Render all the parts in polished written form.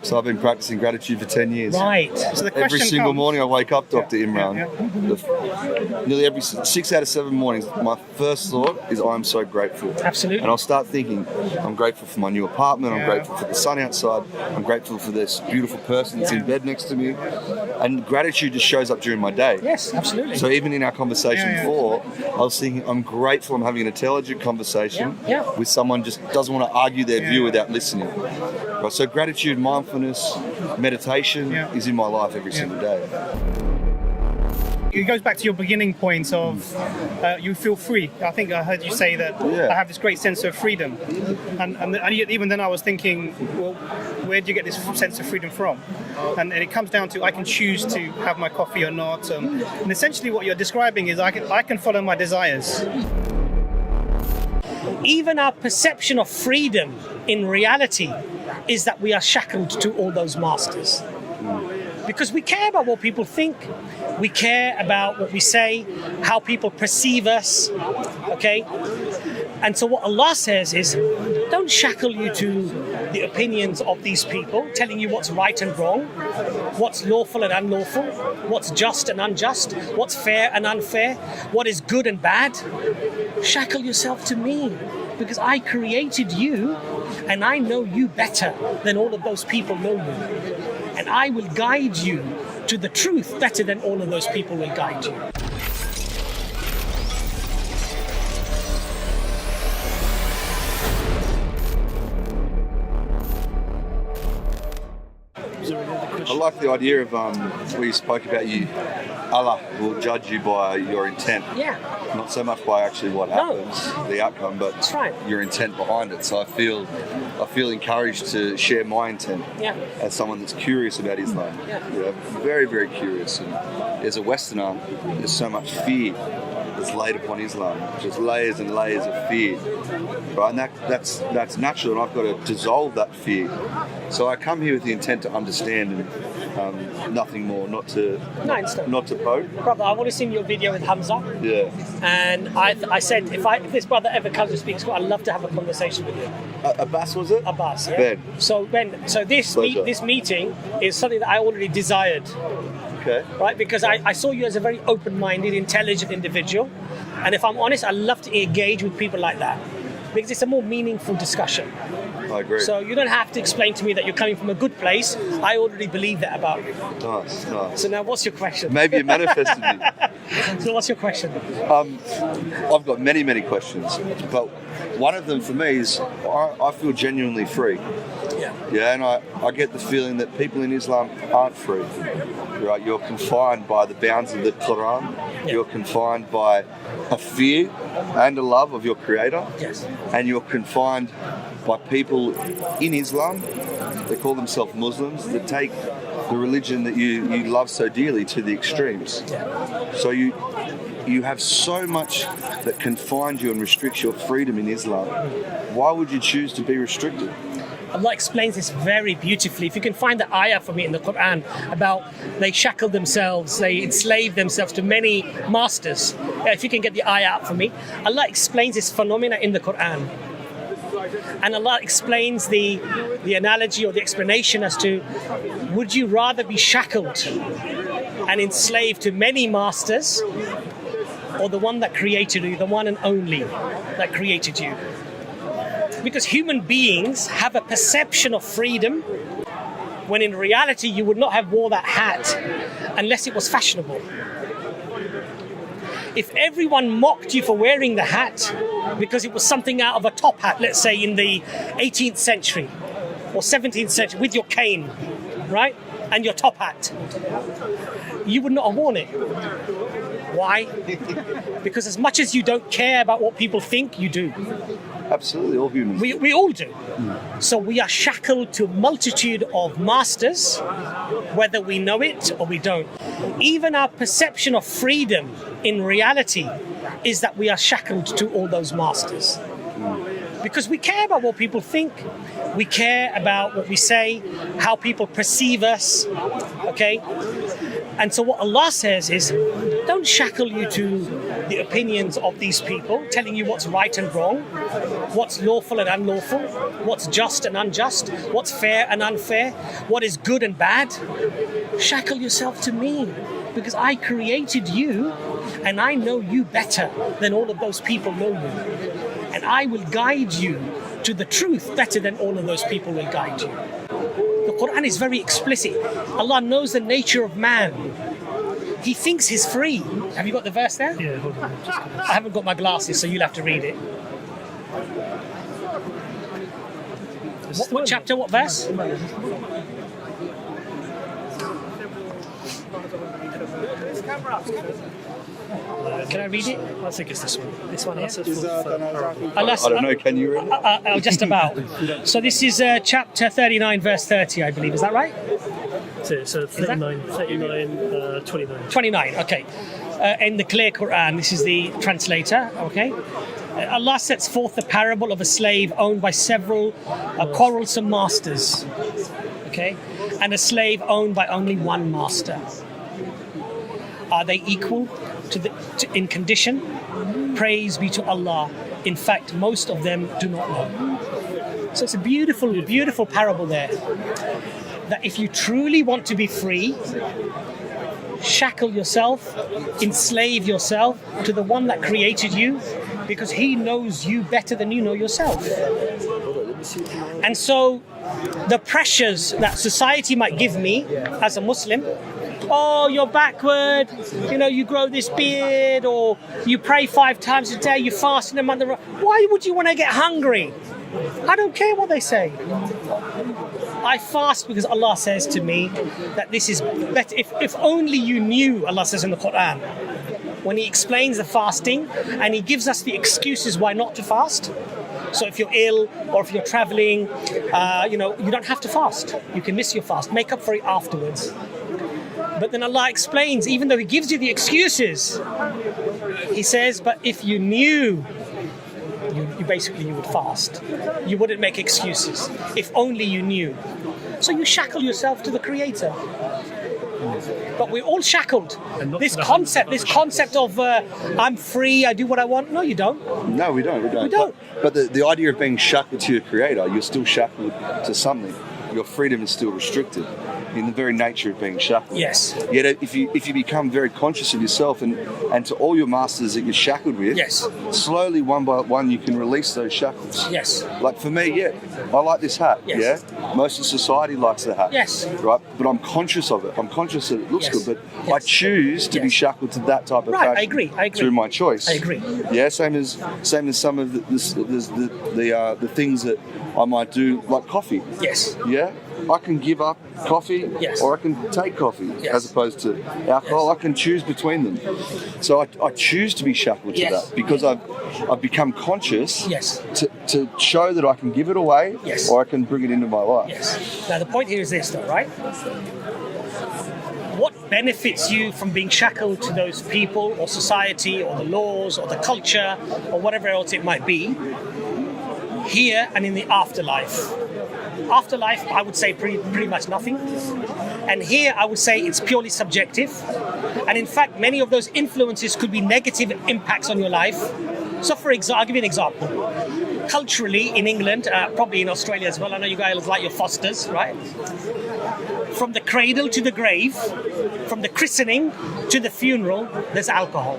So I've been practicing gratitude for 10 years. Right. So the question Every single comes, morning I wake up, Dr. Imran. Nearly every 6 out of 7 mornings, my first thought is I'm so grateful. Absolutely. And I'll start thinking, I'm grateful for my new apartment, I'm grateful for the sun outside, I'm grateful for this beautiful person that's in bed next to me. And gratitude just shows up during my day. Yes, absolutely. So even in our conversation before, I was thinking, I'm grateful I'm having an intelligent conversation with someone who just doesn't want to argue their view without listening. Right, so gratitude, mindfulness, meditation is in my life every single day. It goes back to your beginning point of you feel free. I think I heard you say that I have this great sense of freedom. And even then I was thinking, well, where do you get this sense of freedom from? And it comes down to I can choose to have my coffee or not. And essentially what you're describing is I can follow my desires. Even our perception of freedom in reality is that we are shackled to all those masters. Because we care about what people think, we care about what we say, how people perceive us, okay? And so what Allah says is, don't shackle you to the opinions of these people, telling you what's right and wrong, what's lawful and unlawful, what's just and unjust, what's fair and unfair, what is good and bad. Shackle yourself to me, because I created you and I know you better than all of those people know you. And I will guide you to the truth better than all of those people will guide you. I like the idea of where you spoke about Allah will judge you by your intent. Yeah. Not so much by actually what happens, the outcome, but That's right. your intent behind it. So I feel encouraged to share my intent as someone that's curious about Islam. Very, very curious. And as a Westerner, there's so much fear that's laid upon Islam, just layers and layers of fear. Right? And that's natural, and I've got to dissolve that fear. So I come here with the intent to understand and nothing more, not to poke. Brother, I've already seen your video with Hamza. Yeah. And I said, if this brother ever comes to speak, I'd love to have a conversation with you. Abbas, was it? Abbas, yeah. Ben. So this meeting is something that I already desired. Okay. Right? Because I saw you as a very open-minded, intelligent individual. And if I'm honest, I love to engage with people like that. Because it's a more meaningful discussion. I agree. So you don't have to explain to me that you're coming from a good place. I already believe that about you. Nice. So now what's your question? Maybe it manifested me. So what's your question? I've got many questions, but one of them for me is I feel genuinely free. Yeah, and I get the feeling that people in Islam aren't free. Right, you're confined by the bounds of the Quran. You're confined by a fear and a love of your Creator. Yes. And you're confined by people in Islam, they call themselves Muslims, that take the religion that you love so dearly to the extremes. So you have so much that confines you and restricts your freedom in Islam. Why would you choose to be restricted? Allah explains this very beautifully. If you can find the ayah for me in the Quran about they shackle themselves, they enslave themselves to many masters. If you can get the ayah up for me. Allah explains this phenomena in the Quran. And Allah explains the analogy or the explanation as to, would you rather be shackled and enslaved to many masters, or the one that created you, the one and only that created you? Because human beings have a perception of freedom when in reality you would not have wore that hat unless it was fashionable. If everyone mocked you for wearing the hat because it was something out of a top hat, let's say in the 18th century or 17th century with your cane, right? And your top hat, you would not have worn it. Why? Because as much as you don't care about what people think, you do. Absolutely, all humans. We all do. So we are shackled to a multitude of masters, whether we know it or we don't. Even our perception of freedom in reality is that we are shackled to all those masters. Because we care about what people think, we care about what we say, how people perceive us, okay? And so what Allah says is, don't shackle you to the opinions of these people, telling you what's right and wrong, what's lawful and unlawful, what's just and unjust, what's fair and unfair, what is good and bad. Shackle yourself to me, because I created you and I know you better than all of those people know you. And I will guide you to the truth better than all of those people will guide you. The Quran is very explicit. Allah knows the nature of man. He thinks he's free. Have you got the verse there? Yeah, hold on. I haven't got my glasses, so you'll have to read it. What chapter, what verse? Can I read it? I think it's this one. This one here. Allah, I don't know, can you read it? just about. So this is chapter 39, verse 30, I believe. Is that right? So 39, 29. 29, okay. In the clear Quran, this is the translator, okay? Allah sets forth the parable of a slave owned by several quarrelsome masters, okay? And a slave owned by only one master. Are they equal in condition? Praise be to Allah. In fact, most of them do not know. So it's a beautiful, beautiful parable there. That if you truly want to be free, shackle yourself, enslave yourself to the one that created you, because he knows you better than you know yourself. And so the pressures that society might give me as a Muslim, oh, you're backward, you grow this beard, or you pray 5 times a day, you fast in a month. Why would you want to get hungry? I don't care what they say. I fast because Allah says to me that this is better. If only you knew, Allah says in the Quran, when He explains the fasting and He gives us the excuses why not to fast. So if you're ill or if you're traveling, you don't have to fast. You can miss your fast, make up for it afterwards. But then Allah explains, even though He gives you the excuses, He says, but if you knew, you would fast. You wouldn't make excuses. If only you knew. So you shackle yourself to the Creator. But we're all shackled. This concept of I'm free, I do what I want. No, you don't. No, we don't. We don't. But the idea of being shackled to your Creator, you're still shackled to something. Your freedom is still restricted in the very nature of being shackled. Yes. Yet if you become very conscious of yourself and to all your masters that you're shackled with, yes, slowly one by one you can release those shackles. Yes. Like for me, I like this hat. Yes. Yeah. Most of society likes the hat. Yes. Right. But I'm conscious of it. I'm conscious that it looks good, but I choose to be shackled to that type of fashion. I agree. Through my choice. I agree. Yeah. Same as some of the things that I might do, like coffee. Yes. Yeah. I can give up coffee, yes, or I can take coffee, yes, as opposed to alcohol. Yes. I can choose between them. So I choose to be shackled to yes, that because I've become conscious, yes, to show that I can give it away, yes, or I can bring it into my life. Yes. Now the point here is this, though, right? What benefits you from being shackled to those people or society or the laws or the culture or whatever else it might be, here and in the afterlife? Afterlife, I would say pretty much nothing. And here, I would say it's purely subjective. And in fact, many of those influences could be negative impacts on your life. So for example, I'll give you an example. Culturally, in England, probably in Australia as well, I know you guys like your Fosters, right? From the cradle to the grave, from the christening to the funeral, there's alcohol.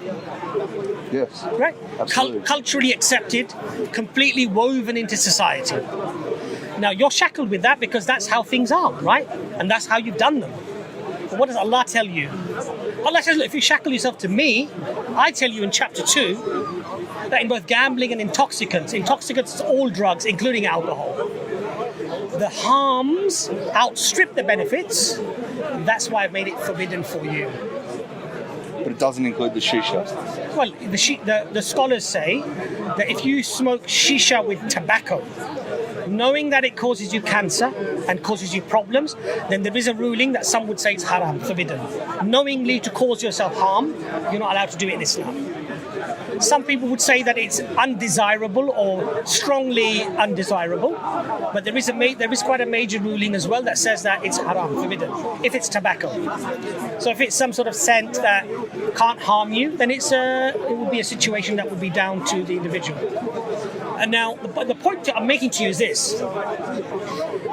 Yes. Right? Absolutely. Culturally accepted, completely woven into society. Now, you're shackled with that because that's how things are, right? And that's how you've done them. But what does Allah tell you? Allah says, look, if you shackle yourself to me, I tell you in chapter 2 that in both gambling and intoxicants is all drugs, including alcohol. The harms outstrip the benefits. That's why I've made it forbidden for you. But it doesn't include the shisha. Well, the scholars say that if you smoke shisha with tobacco, knowing that it causes you cancer and causes you problems, then there is a ruling that some would say it's haram, forbidden. Knowingly to cause yourself harm, you're not allowed to do it in Islam. Some people would say that it's undesirable or strongly undesirable, but there is quite a major ruling as well that says that it's haram, forbidden, if it's tobacco. So if it's some sort of scent that can't harm you, then it would be a situation that would be down to the individual. And now, the point that I'm making to you is this,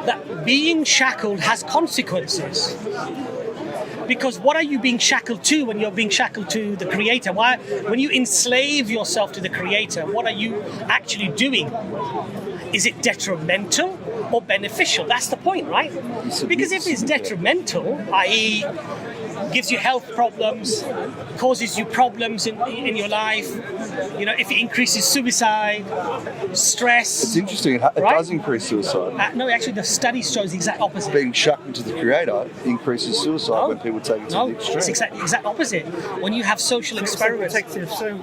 that being shackled has consequences. Because what are you being shackled to when you're being shackled to the Creator? When you enslave yourself to the Creator, what are you actually doing? Is it detrimental or beneficial? That's the point, right? Because if it's detrimental, i.e., gives you health problems, causes you problems in your life, if it increases suicide, stress. It's interesting, it does increase suicide. No, actually the study shows the exact opposite. Being shackled to the Creator increases suicide when people take it to the extreme. It's exact opposite. When you have social experiments. Protective. So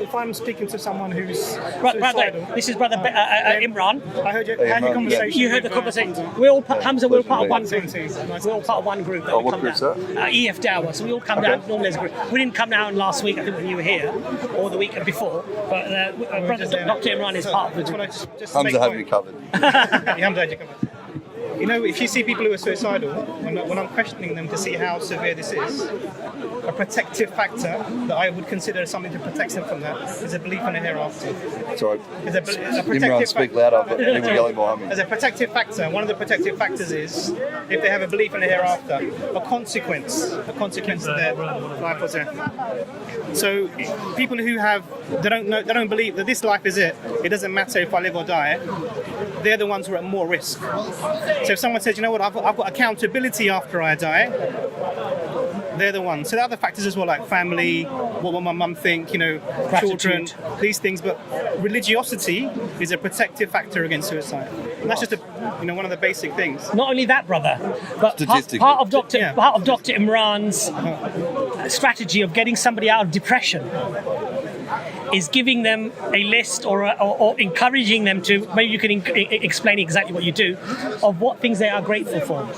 if I'm speaking to someone who's brother, this is Brother Imran. I heard your conversation. You heard the conversation. We're all part of one group. We're all part of one group. What group's that? EFDawah. So we all come down normally as a group. We didn't come down last week, I think, when you were here, or the week before. But Brother Dr. Imran is part of the group. Hamza had me covered. Hamza had you covered. If you see people who are suicidal, when I'm questioning them to see how severe this is, a protective factor that I would consider something to protect them from that is a belief in a hereafter. Sorry, Imran, speak louder, but people yelling behind me. As a protective factor, one of the protective factors is, if they have a belief in a hereafter, a consequence of their life or death. So people who they don't believe that this life is it doesn't matter if I live or die, they're the ones who are at more risk. So if someone says, you know what, I've got accountability after I die, they're the ones. So the other factors as well, like family, what will my mum think, children, these things. But religiosity is a protective factor against suicide. And that's just one of the basic things. Not only that, brother, but part of Dr. Imran's strategy of getting somebody out of depression is giving them a list or encouraging them to, maybe you can explain exactly what you do, of what things they are grateful for.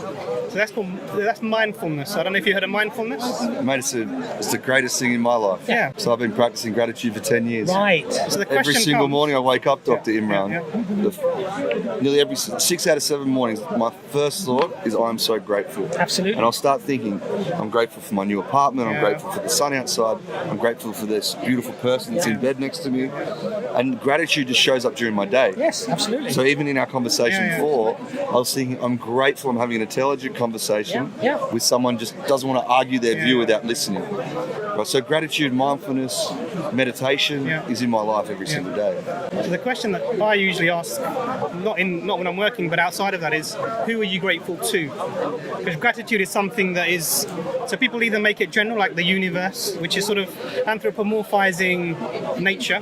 So that's mindfulness. I don't know if you heard of mindfulness. Mate, it's the greatest thing in my life. Yeah. So I've been practicing gratitude for 10 years. Right. So the every single morning I wake up, Dr. Imran. Nearly every 6 out of 7 mornings, my first thought is I'm so grateful. Absolutely. And I'll start thinking, I'm grateful for my new apartment, I'm grateful for the sun outside, I'm grateful for this beautiful person that's in bed next to me. And gratitude just shows up during my day. Yes, absolutely. So even in our conversation before, I was thinking, I'm grateful I'm having an intelligent conversation with someone just doesn't want to argue their view without listening. Right, so gratitude, mindfulness, meditation is in my life every single day. So the question that I usually ask, not when I'm working, but outside of that, is who are you grateful to? Because gratitude is something that is, so people either make it general, like the universe, which is sort of anthropomorphizing nature,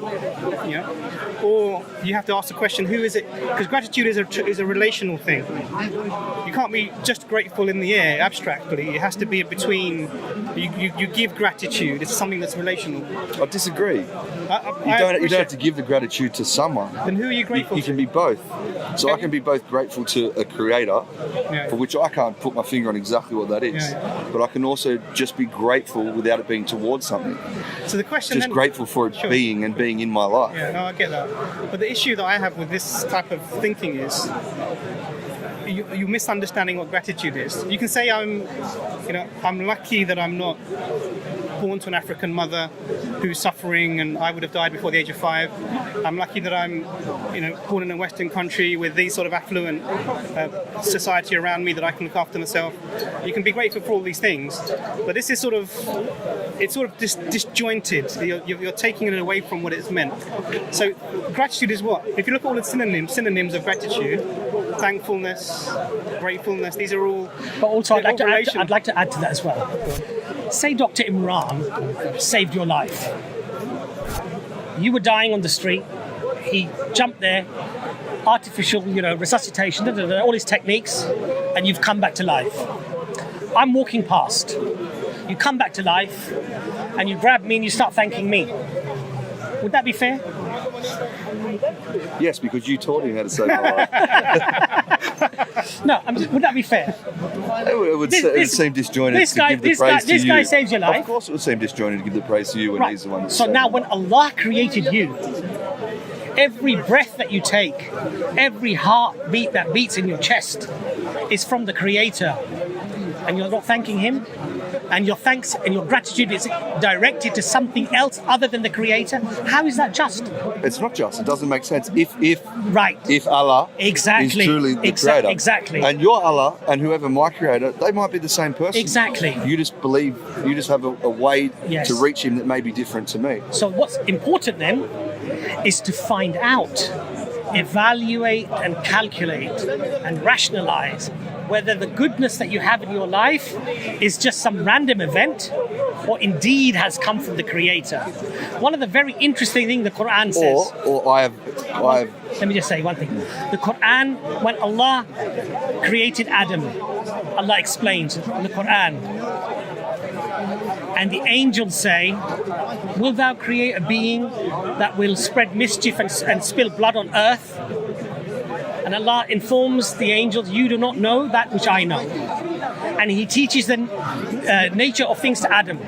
or you have to ask the question, who is it? Because gratitude is a relational thing. You can't be just grateful in the air abstractly. It has to be between. You give gratitude. It's something that's relational. I disagree. You don't have to give the gratitude to someone. Then who are you grateful to? You can be both. So I can be both grateful to a creator, for which I can't put my finger on exactly what that is, but I can also just be grateful without it being towards something. So the question just grateful for it being and being in my life. Yeah, no, I get that. But the issue that I have with this type of thinking is you're misunderstanding what gratitude is. You can say I'm lucky that I'm not born to an African mother who's suffering and I would have died before the age of 5. I'm lucky that I'm born in a Western country with these sort of affluent society around me that I can look after myself. You can be grateful for all these things, but this is disjointed. You're taking it away from what it's meant. So gratitude is what? If you look at all the synonyms of gratitude, thankfulness, gratefulness, these are all. But also, I'd like to add to that as well. Say Dr. Imran saved your life. You were dying on the street. He jumped there, artificial, resuscitation, all his techniques, and you've come back to life. I'm walking past. You come back to life, and you grab me and you start thanking me. Would that be fair? Yes, because you taught him how to save my life. No, would that be fair? It would seem disjointed to give the praise to you. This guy saves your life. Of course it would seem disjointed to give the praise to you when he's the one that's So saved now you. when Allah created you, every breath that you take, every heartbeat that beats in your chest is from the Creator. And you're not thanking Him, and your thanks and your gratitude is directed to something else other than the Creator. How is that just? It's not just. It doesn't make sense. If Allah Exactly. is truly the Creator, Exactly. and your Allah and whoever my Creator, they might be the same person. Exactly. You just believe. You just have a way Yes. to reach Him that may be different to me. So what's important then is to find out, evaluate and calculate and rationalize whether the goodness that you have in your life is just some random event or indeed has come from the Creator. One of the very interesting things the Quran says... Or I have... Let me just say one thing. The Quran, when Allah created Adam, Allah explains in the Quran, and the angels say, will thou create a being that will spread mischief and spill blood on earth? And Allah informs the angels, you do not know that which I know. And He teaches the nature of things to Adam.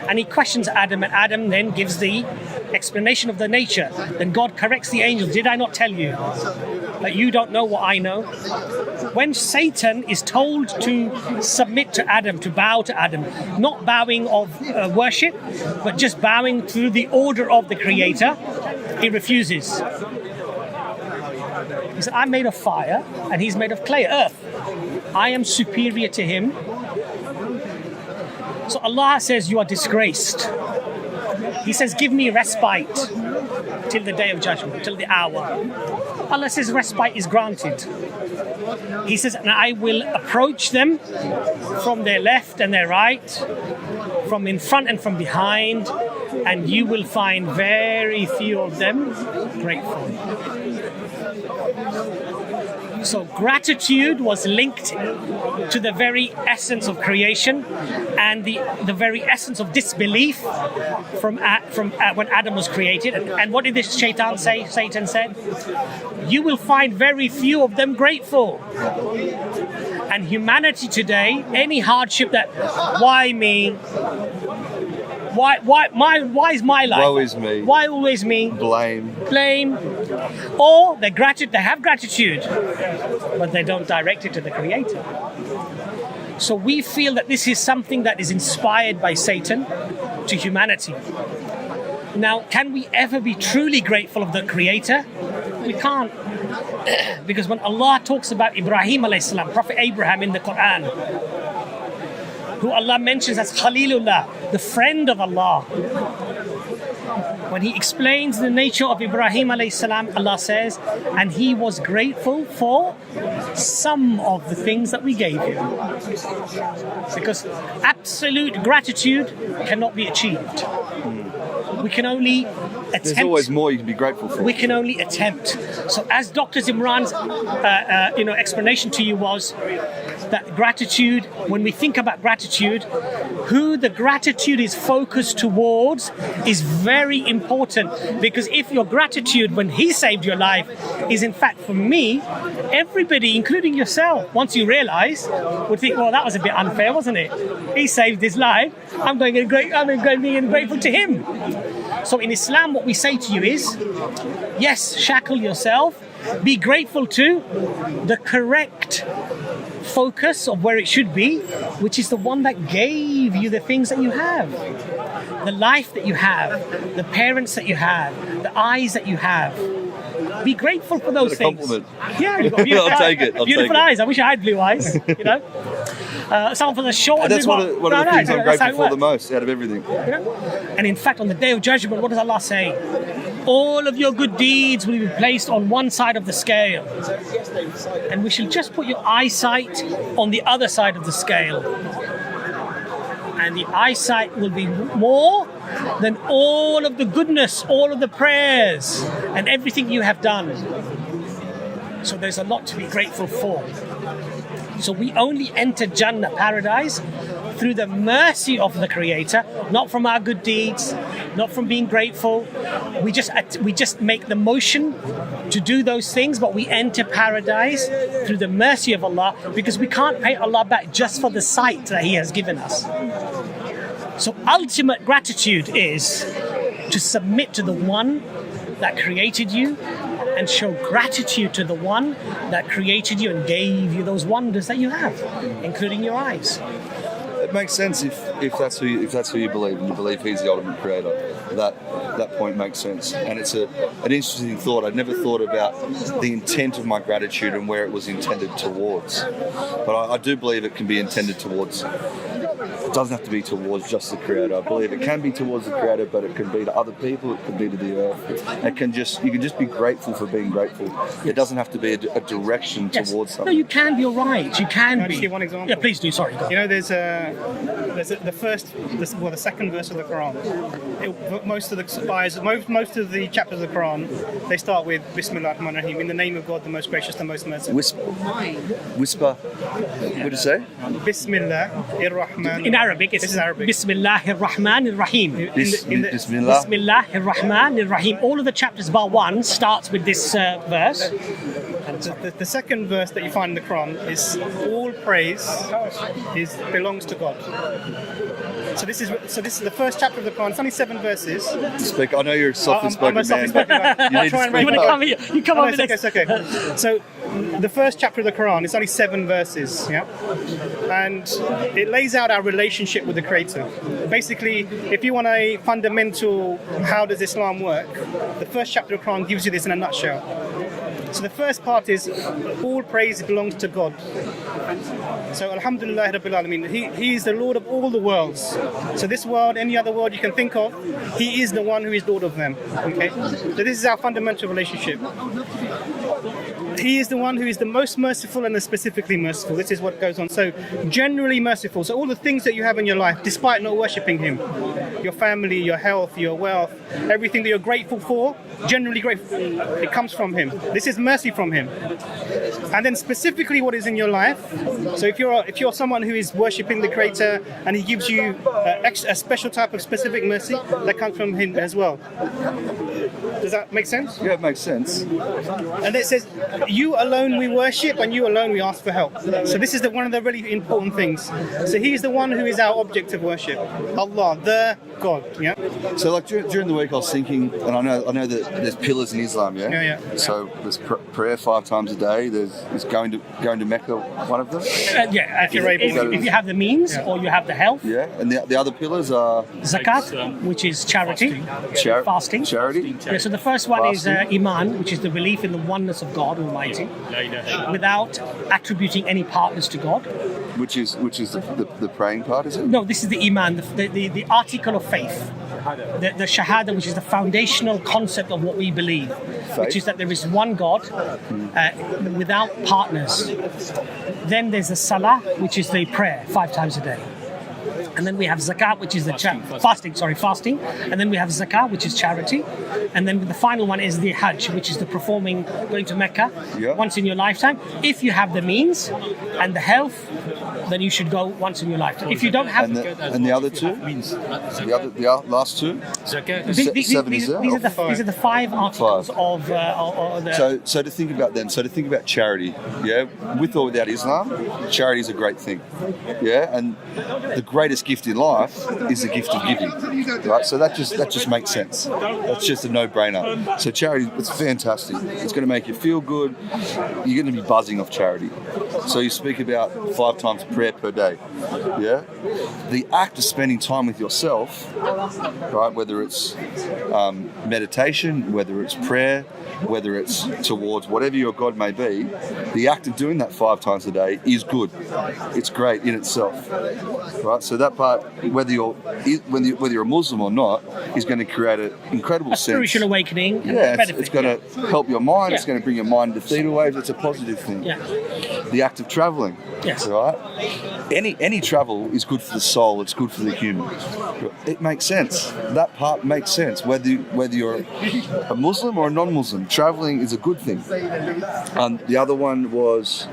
And He questions Adam, and Adam then gives the explanation of the nature. Then God corrects the angel, did I not tell you that you don't know what I know? When Satan is told to submit to Adam, to bow to Adam, not bowing of worship, but just bowing through the order of the Creator, he refuses. He said, I'm made of fire and he's made of clay, earth. I am superior to him. So Allah says, you are disgraced. He says, give me respite till the day of judgment, till the hour. Allah says, respite is granted. He says, and I will approach them from their left and their right, from in front and from behind, and you will find very few of them grateful. So gratitude was linked to the very essence of creation and the very essence of disbelief from when Adam was created. And what did this Satan say? Satan said, you will find very few of them grateful. And humanity today, any hardship that, why me? Why is my life? Woe is me. Why always me? Blame. Or they have gratitude, but they don't direct it to the Creator. So we feel that this is something that is inspired by Satan to humanity. Now, can we ever be truly grateful of the Creator? We can't. Because when Allah talks about Ibrahim alayhi salam, Prophet Abraham in the Quran, who Allah mentions as Khalilullah, the friend of Allah. When He explains the nature of Ibrahim alayhi salam, Allah says, and he was grateful for some of the things that we gave him. Because absolute gratitude cannot be achieved. We can only attempt. There's always more you can be grateful for. We can only attempt. So as Dr. Zimran's explanation to you was, that gratitude, when we think about gratitude, who the gratitude is focused towards is very important. Because if your gratitude when He saved your life is in fact for me, everybody, including yourself, once you realize, would think, well, that was a bit unfair, wasn't it? He saved his life. I'm going to be grateful to him. So in Islam, what we say to you is, yes, shackle yourself, be grateful to the correct focus of where it should be, which is the one that gave you the things that you have, the life that you have, the parents that you have, the eyes that you have. Be grateful for those things. Compliment. Yeah, you've got beautiful I'll take it. beautiful eyes. I wish I had blue eyes. You know, someone for the short. And that's one of the things I'm grateful for the most out of everything. You know? And in fact, on the Day of Judgment, what does Allah say? All of your good deeds will be placed on one side of the scale, and we shall just put your eyesight on the other side of the scale, and the eyesight will be more than all of the goodness, all of the prayers, and everything you have done. So there's a lot to be grateful for. So we only enter Jannah, paradise, through the mercy of the Creator, not from our good deeds, not from being grateful. We just make the motion to do those things, but we enter paradise through the mercy of Allah, because we can't pay Allah back just for the sight that He has given us. So ultimate gratitude is to submit to the one that created you and show gratitude to the one that created you and gave you those wonders that you have, including your eyes. It makes sense if that's who you believe, and you believe He's the ultimate creator. That point makes sense, and it's an interesting thought. I'd never thought about the intent of my gratitude and where it was intended towards, but I do believe it can be intended towards. It doesn't have to be towards just the Creator. I believe it can be towards the Creator, but it can be to other people. It can be to the earth. You can just be grateful for being grateful. It doesn't have to be a direction towards something. No, you can. You're right. You can Can I be. just give one example? Yeah, please do. Sorry. Go on. You know, there's the second verse of the Quran. Most of the chapters of the Quran, they start with Bismillah ar-Rahman ar-Rahim, in the name of God, the most gracious, the most merciful. Whisper. What did it say? Bismillah ar-Rahman. In Arabic, it's This is Arabic. Bismillahir Rahmanir Rahim. Bismillah. Bismillahir Rahmanir Rahim. All of the chapters bar 1 starts with this verse. The second verse that you find in the Quran is all praise belongs to God. So this is the first chapter of the Quran. It's only 7 verses. Speak. I know you're a softly-spoken I'm a softly-spoken man. man. You I'll need to try and speak make up. it Come here. You come No, on with it's okay. So the first chapter of the Quran is only 7 verses, yeah, and it lays out our relationship with the Creator. Basically, if you want a fundamental, how does Islam work? The first chapter of the Quran gives you this in a nutshell. So the first part is all praise belongs to God. So Alhamdulillah Rabbil Alameen, He is the Lord of all the worlds. So this world, any other world you can think of, He is the one who is Lord of them. Okay? So this is our fundamental relationship. He is the one who is the most merciful and the specifically merciful. This is what goes on. So generally merciful. So all the things that you have in your life, despite not worshipping Him, your family, your health, your wealth, everything that you're grateful for, generally grateful, it comes from Him. This is mercy from Him. And then specifically what is in your life. So if you're someone who is worshipping the Creator and He gives you a special type of specific mercy, that comes from Him as well. Does that make sense? Yeah, it makes sense. And it says, you alone we worship and you alone we ask for help. So this is one of the really important things. So He's the one who is our object of worship. Allah, the God. Yeah. So like during the week I was thinking, and I know that there's pillars in Islam, yeah? Yeah. So there's prayer 5 times a day, there's going to Mecca one of them? If you have the means or you have the health. Yeah, and the other pillars are? Zakat, which is charity. Fasting. Charity. Yeah, so the first one is Fasting. Iman, which is the belief in the oneness of God Almighty, without attributing any partners to God. Which is the praying part, is it? No, this is the Iman, the article of faith. The Shahada, which is the foundational concept of what we believe, which is that there is one God without partners. Then there's the Salah, which is the prayer 5 times a day. And then we have zakat, which is the fasting. And then we have zakah, which is charity. And then the final one is the hajj, which is the going to Mecca once in your lifetime. If you have the means and the health, then you should go once in your lifetime. If you don't have... And the other two? The last two? These are the 5 articles of the... So to think about them, to think about charity, yeah, with or without Islam, charity is a great thing, yeah, and the greatest gift in life is the gift of giving, right? So that just makes sense. That's just a no-brainer. So charity, it's fantastic. It's going to make you feel good. You're going to be buzzing off charity. So you speak about 5 times prayer per day, yeah. The act of spending time with yourself, right? Whether it's meditation, whether it's prayer, whether it's towards whatever your God may be, the act of doing that 5 times a day is good. It's great in itself, right? So that part, whether you're a Muslim or not, is going to create an incredible spiritual awakening. Yeah, it's going to help your mind. Yeah. It's going to bring your mind to theta waves. It's a positive thing. Yeah. The act of traveling. Yes. Right. Any travel is good for the soul. It's good for the human. It makes sense. That part makes sense. Whether you're a Muslim or a non-Muslim, traveling is a good thing. The other one was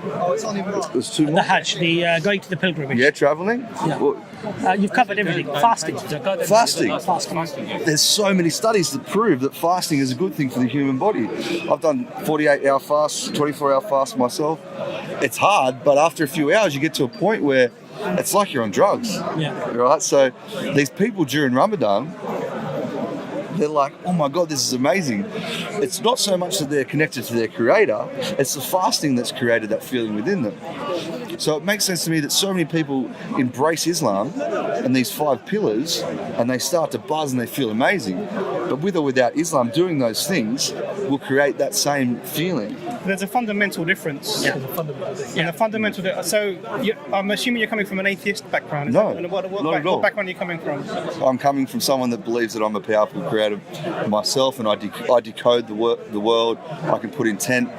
2 more. The Hajj, the going to the pilgrimage. Yeah, traveling. Yeah. Well, You've covered everything. Fasting. Fasting. There's so many studies that prove that fasting is a good thing for the human body. I've done 48-hour fasts, 24-hour fasts myself. It's hard, but after a few hours, you get to a point where it's like you're on drugs. Yeah. Right? So these people during Ramadan, they're like, oh my God, this is amazing. It's not so much that they're connected to their creator, it's the fasting that's created that feeling within them. So it makes sense to me that so many people embrace Islam and these 5 pillars, and they start to buzz and they feel amazing. But with or without Islam, doing those things will create that same feeling. There's a fundamental difference. Yeah. I'm assuming you're coming from an atheist background. No, What not at all. background are you coming from? I'm coming from someone that believes that I'm a powerful creator myself, and I decode the world. I can put intent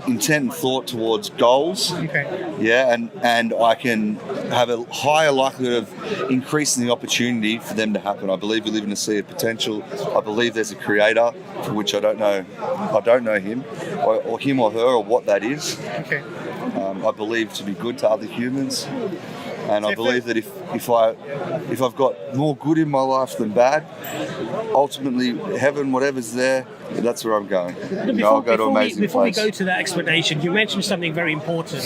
and thought towards goals. Okay. Yeah, and I can have a higher likelihood of increasing the opportunity for them to happen. I believe we live in a sea of potential. I believe there's a creator, for which I don't know him, or him or her, or what that is. Okay. I believe to be good to other humans, and I believe that if I've got more good in my life than bad, ultimately heaven, whatever's there, that's where I'm going. I'll go to an amazing Before we place. go to that explanation, you mentioned something very important,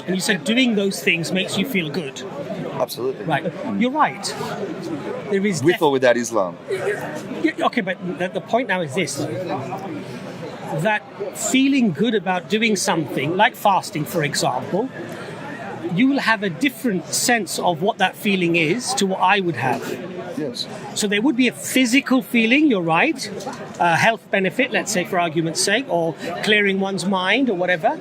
and you said doing those things makes you feel good. Absolutely. Right. You're right. There is With or without Islam. okay, but the point now is this: that feeling good about doing something, like fasting, for example, you will have a different sense of what that feeling is to what I would have. Yes. So there would be a physical feeling, you're right, a health benefit, let's say for argument's sake, or clearing one's mind or whatever.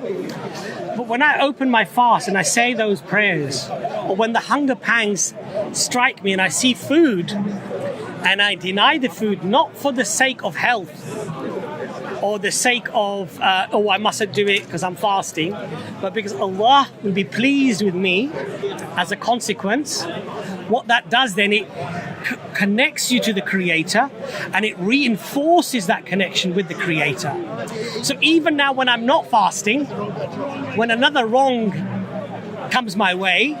But when I open my fast and I say those prayers, or when the hunger pangs strike me and I see food and I deny the food, not for the sake of health or the sake of, I mustn't do it because I'm fasting, but because Allah will be pleased with me as a consequence. What that does then, it connects you to the Creator, and it reinforces that connection with the Creator. So even now when I'm not fasting, when another wrong comes my way,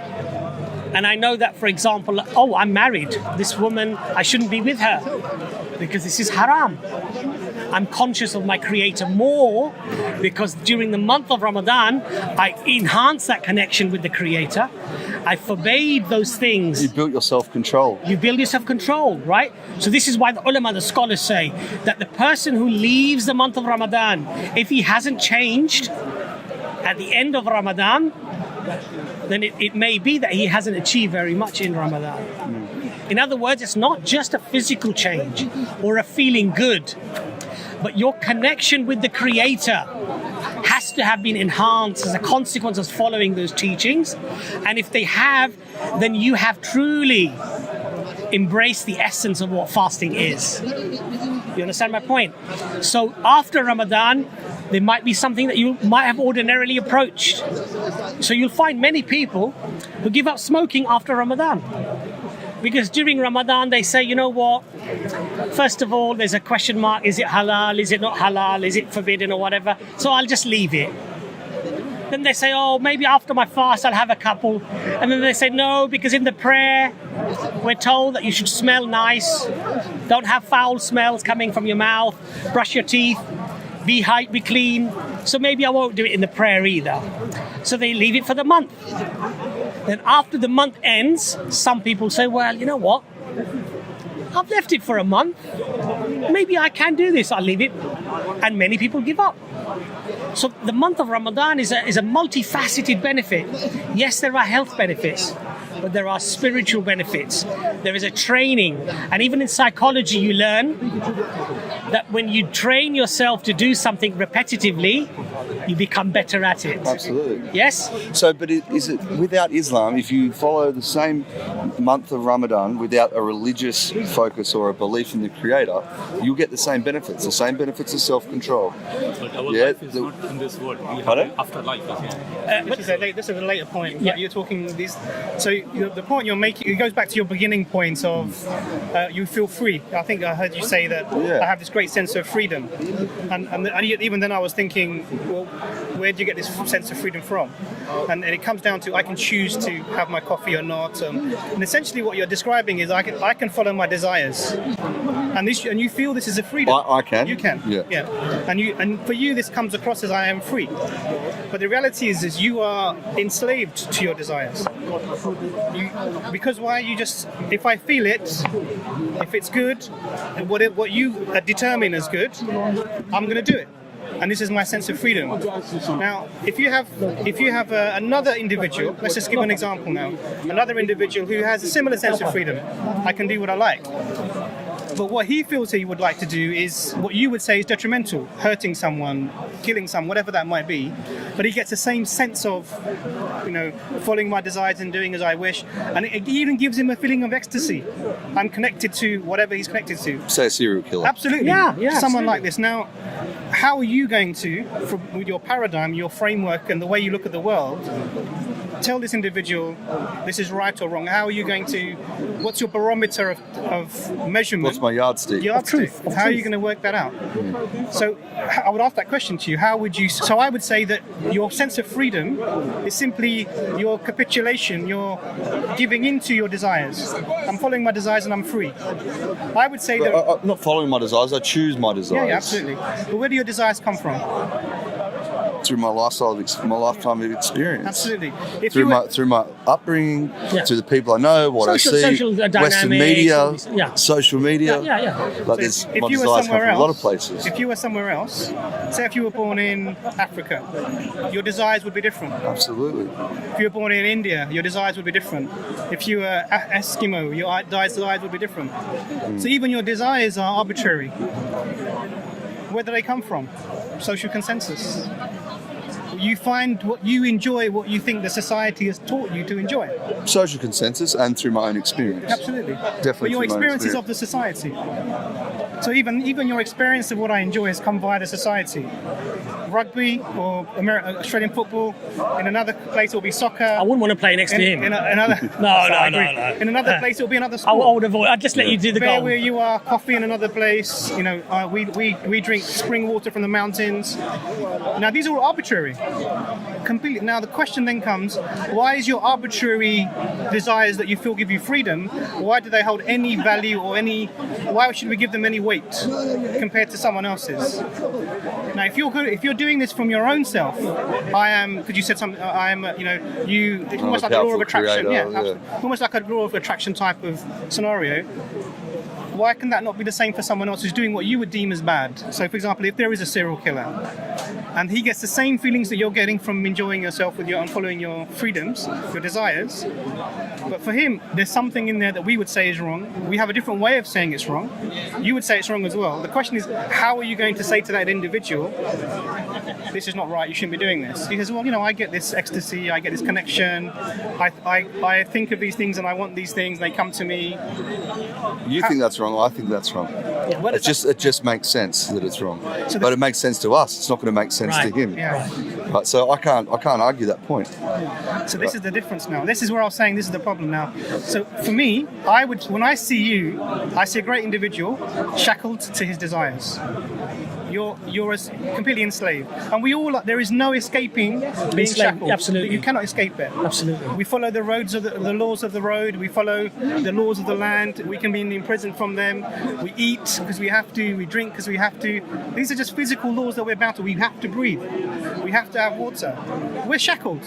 and I know that, for example, I'm married, this woman, I shouldn't be with her because this is haram. I'm conscious of my Creator more because during the month of Ramadan, I enhance that connection with the Creator. I forbade those things. You built your self-control. You build your self-control, right? So this is why the ulama, the scholars say that the person who leaves the month of Ramadan, if he hasn't changed at the end of Ramadan, then it may be that he hasn't achieved very much in Ramadan. In other words, it's not just a physical change or a feeling good, but your connection with the Creator has to have been enhanced as a consequence of following those teachings. And if they have, then you have truly embraced the essence of what fasting is. You understand my point? So after Ramadan, there might be something that you might have ordinarily approached. So you'll find many people who give up smoking after Ramadan. Because during Ramadan, they say, you know what? First of all, there's a question mark. Is it halal? Is it not halal? Is it forbidden or whatever? So I'll just leave it. Then they say, maybe after my fast, I'll have a couple. And then they say, no, because in the prayer, we're told that you should smell nice. Don't have foul smells coming from your mouth. Brush your teeth. Be clean. So maybe I won't do it in the prayer either. So they leave it for the month. Then after the month ends, some people say, well, you know what? I've left it for a month. Maybe I can do this. I'll leave it. And many people give up. So the month of Ramadan is a multifaceted benefit. Yes, there are health benefits, but there are spiritual benefits. There is a training. And even in psychology, you learn that when you train yourself to do something repetitively, you become better at it. Absolutely. Yes? So, but is it without Islam, if you follow the same month of Ramadan without a religious focus or a belief in the Creator, you'll get the same benefits as self-control. But our life is not in this world. We have an afterlife. This is a later point. Yeah. You're talking these. So the point you're making, it goes back to your beginning point of you feel free. I think I heard you say that I have this great sense of freedom, and even then I was thinking, well, where do you get this sense of freedom from? and it comes down to I can choose to have my coffee or not. And essentially, what you're describing is I can follow my desires, and you feel this is a freedom. I can. You can. Yeah. And for you, this comes across as I am free. But the reality is you are enslaved to your desires. Because why? If I feel it, if it's good, and what you determine as good, I'm going to do it. And this is my sense of freedom. Now, if you have another individual, let's just give an example now, another individual who has a similar sense of freedom, I can do what I like. But what he feels he would like to do is what you would say is detrimental, hurting someone, killing someone, whatever that might be. But he gets the same sense of, following my desires and doing as I wish. And it even gives him a feeling of ecstasy. I'm connected to whatever he's connected to. Say a serial killer. Absolutely. Yeah, Someone absolutely. like this. Now, how are you going to, with your paradigm, your framework, and the way you look at the world, tell this individual this is right or wrong? How are you going to, what's your barometer of measurement? What's my yardstick? How are you going to work that out? So I would ask that question to you. So I would say that your sense of freedom is simply your capitulation, your giving into your desires. I'm following my desires and I'm free. I would say that... I'm not following my desires, I choose my desires. Yeah, absolutely. But where do your desires come from? Through my lifetime of experience. Absolutely. Through my upbringing, to the people I know, what I see, social Western dynamics, media, social media. Yeah. Like my desires come from a lot of places. If you were somewhere else, say if you were born in Africa, your desires would be different. Absolutely. If you were born in India, your desires would be different. If you were Eskimo, your desires would be different. So even your desires are arbitrary. Where do they come from? Social consensus. You find what you enjoy, what you think the society has taught you to enjoy. Social consensus and through my own experience. Definitely. Definitely. But your through my experience is of the society. So even your experience of what I enjoy has come via the society. Rugby or Australian football. In another place it will be soccer. I wouldn't want to play next to him. In another, No. In another place it will be another sport. I would avoid. I'd just let you do the There goal. where you are, coffee in another place. We drink spring water from the mountains. Now these are all arbitrary. Completely. Now the question then comes: why is your arbitrary desires that you feel give you freedom? Why do they hold any value or any? Why should we give them any weight compared to someone else's? Now, if you're doing this from your own self, I am. Because you said something. I am. It's almost like a law of attraction. Creator, Almost like a law of attraction type of scenario. Why can that not be the same for someone else who's doing what you would deem as bad? So, for example, if there is a serial killer, and he gets the same feelings that you're getting from enjoying yourself and following your freedoms, your desires, but for him, there's something in there that we would say is wrong. We have a different way of saying it's wrong. You would say it's wrong as well. The question is, how are you going to say to that individual, this is not right, you shouldn't be doing this? He says, well, I get this ecstasy, I get this connection, I think of these things and I want these things, and they come to me. You think that's wrong, I think that's wrong. It just makes sense that it's wrong. But it makes sense to us. It's not going to make sense to him. Yeah. Right, so I can't argue that point. So this is the difference now. This is where I was saying this is the problem now. So for me, when I see you, I see a great individual shackled to his desires. You're completely enslaved, and we all. There is no escaping being shackled. Absolutely, you cannot escape it. Absolutely, we follow the roads of the laws of the road. We follow the laws of the land. We can be imprisoned from them. We eat because we have to. We drink because we have to. These are just physical laws that we're bound to. We have to breathe. We have to have water. We're shackled.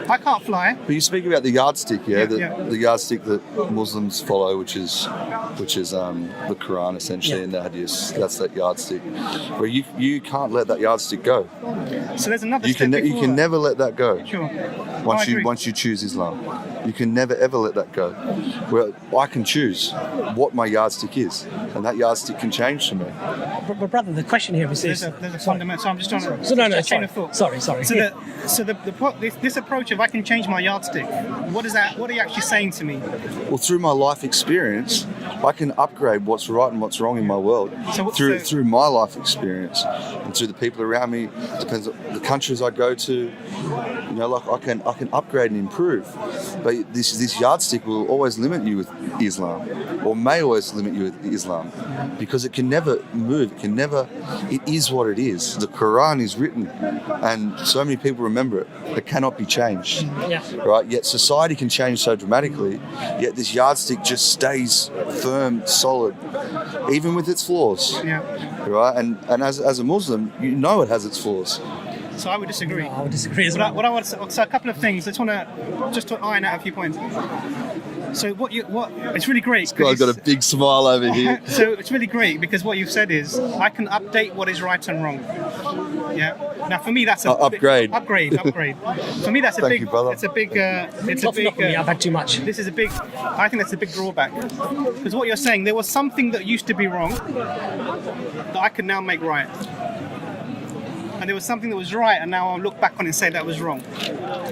I can't fly. But you speak about the yardstick, the yardstick that Muslims follow, which is the Quran essentially, and the Hadith. That's that yardstick. Where you can't let that yardstick go. So there's another. You can never let that go. Sure. Once you choose Islam, you can never ever let that go. Well, I can choose what my yardstick is, and that yardstick can change to me. But brother, the question here is there's a fundamental. So I'm just trying to. So chain of thought. Sorry. So this approach of I can change my yardstick. What is that? What are you actually saying to me? Well, through my life experience, I can upgrade what's right and what's wrong in my world through my life experience and through the people around me. Depends on the countries I go to. You know, like I can upgrade and improve. But this yardstick will always limit you with Islam, or may always limit you with Islam, because it can never move. It is what it is. The Quran is written, and so many people remember it. It cannot be changed. Yeah. Right? Yet society can change so dramatically, yet this yardstick just stays firm, solid, even with its flaws. Yeah. Right? And as a Muslim, you know it has its flaws. So I would disagree. No, I would disagree as well. What I want to say, a couple of things. I just want to iron out a few points. So it's really great. I've got a big smile over here. So it's really great because what you've said is I can update what is right and wrong. Yeah. Now for me that's a upgrade. Upgrade. For me that's a Thank big. you, brother. It's a big. It's Not a big. for me, I've had too much. This is a big. I think that's a big drawback because what you're saying, there was something that used to be wrong that I can now make right. And there was something that was right, and now I'll look back on it and say that was wrong.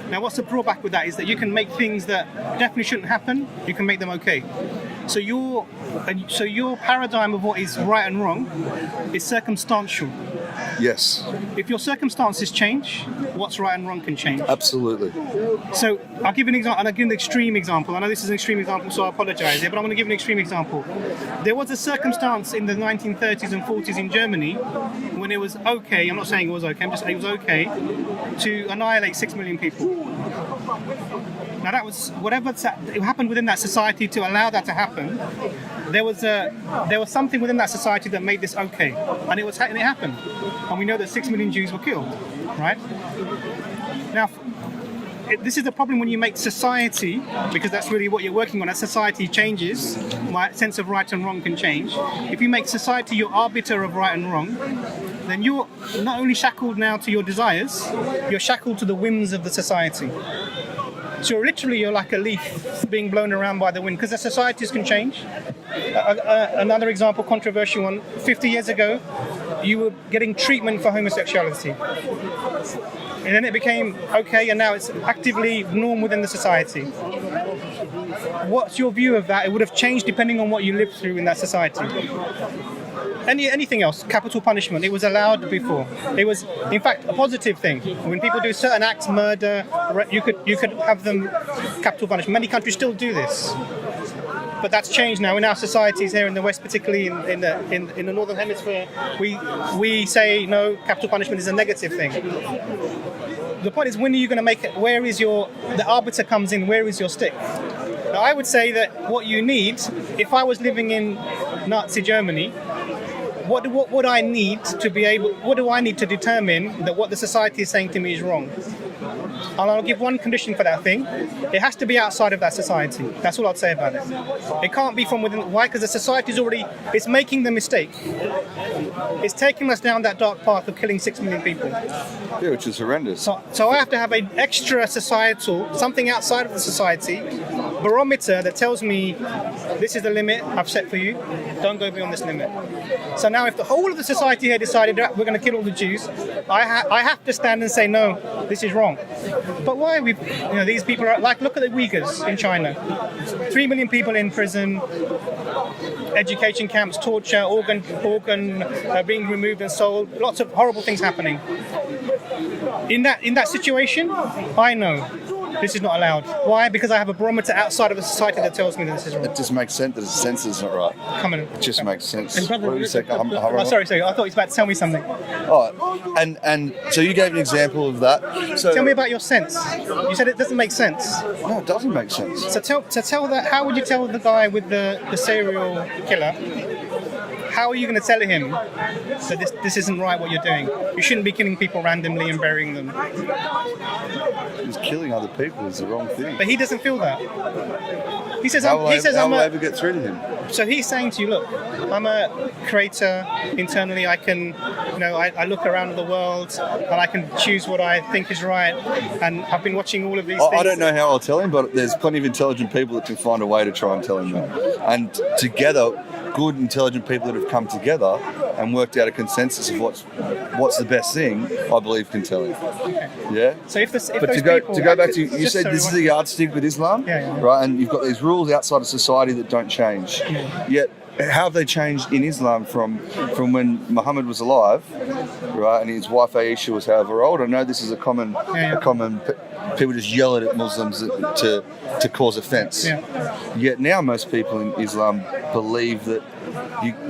Now, what's the drawback with that is that you can make things that definitely shouldn't happen, you can make them okay. So your paradigm of what is right and wrong is circumstantial. Yes, If your circumstances change, what's right and wrong can change. absolutely. So I'll give an example, and I'll give an extreme example. I know this is an extreme example, so I apologise here, but I'm going to give an extreme example. There was a circumstance in the 1930s and 40s in Germany when it was okay, I'm not saying it was okay, I'm just saying it was okay, to annihilate 6 million people. Now that was, it happened within that society to allow that to happen. There was something within that society that made this okay, and it happened. And we know that 6 million Jews were killed, right? Now, this is the problem when you make society, because that's really what you're working on. As society changes, my sense of right and wrong can change. If you make society your arbiter of right and wrong, then you're not only shackled now to your desires, you're shackled to the whims of the society. So literally you're like a leaf being blown around by the wind, because the societies can change. Another example, controversial one, 50 years ago, you were getting treatment for homosexuality. And then it became okay, and now it's actively norm within the society. What's your view of that? It would have changed depending on what you lived through in that society. Anything else? Capital punishment. It was allowed before. It was, in fact, a positive thing. When people do certain acts, murder, you could have them capital punishment. Many countries still do this, but that's changed now in our societies here in the West, particularly in the Northern Hemisphere. We say no, capital punishment is a negative thing. The point is, when are you going to make it? Where is the arbiter comes in? Where is your stick? Now, I would say that what you need, if I was living in Nazi Germany, what do I need to determine that what the society is saying to me is wrong? And I'll give one condition for that thing. It has to be outside of that society. That's all I'd say about it. It can't be from within. Why? Because the society is it's making the mistake. It's taking us down that dark path of killing 6 million people. Yeah, which is horrendous. So I have to have an extra societal, something outside of the society, barometer that tells me this is the limit I've set for you. Don't go beyond this limit. So now if the whole of the society here decided that we're going to kill all the Jews, I have to stand and say, no, this is wrong. But why these people are like, look at the Uyghurs in China. 3 million people in prison, education camps, torture, organ being removed and sold, lots of horrible things happening. In that situation, I know this is not allowed. Why? Because I have a barometer outside of the society that tells me that this is wrong. It just makes sense that the sense is not right. Come on. It just makes sense. And brother, what did you say? Sorry. I thought he was about to tell me something. Oh, and so you gave an example of that. So Tell me about your sense. You said it doesn't make sense. No, it doesn't make sense. So tell that. How would you tell the guy with the serial killer? How are you going to tell him that this isn't right what you're doing? You shouldn't be killing people randomly and burying them. Just killing other people is the wrong thing. But he doesn't feel that. He says How will I ever get through to him? So he's saying to you, look, I'm a creator internally. I can, I look around the world and I can choose what I think is right. And I've been watching all of these things. I don't know how I'll tell him, but there's plenty of intelligent people that can find a way to try and tell him that. And together, good, intelligent people that have come together and worked out a consensus of what's the best thing, I believe can tell you. Yeah. So if those But people, to go back to you said this is a yardstick with Islam, Yeah. right? And you've got these rules outside of society that don't change. Yet, how have they changed in Islam from when Muhammad was alive, right? And his wife Aisha was however old. I know this is a common people just yell at Muslims to cause offence. Yet now most people in Islam believe that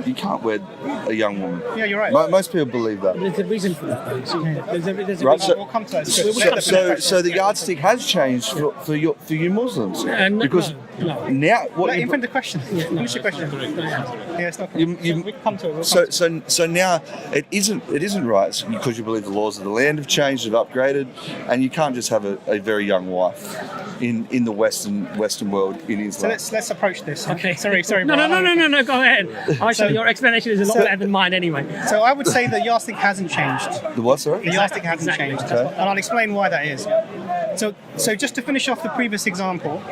you can't wed a young woman. Yeah, you're right. Most people believe that. There's a reason for that. There's a Right, reason. we'll come to that. So the yardstick has changed for you Muslims because no. now what In front of the question. Finish your question. Yeah, it's not. We come to it. So now it isn't right because you believe the laws of the land have changed, have upgraded, and you can't just have a very young wife in the Western world in Islam. So let's approach this. Okay. Sorry. No. Go ahead. Your explanation is a lot better than mine anyway. So I would say the yardstick hasn't changed. The what, sorry? The yardstick hasn't changed, Okay. and I'll explain why that is. So just to finish off the previous example,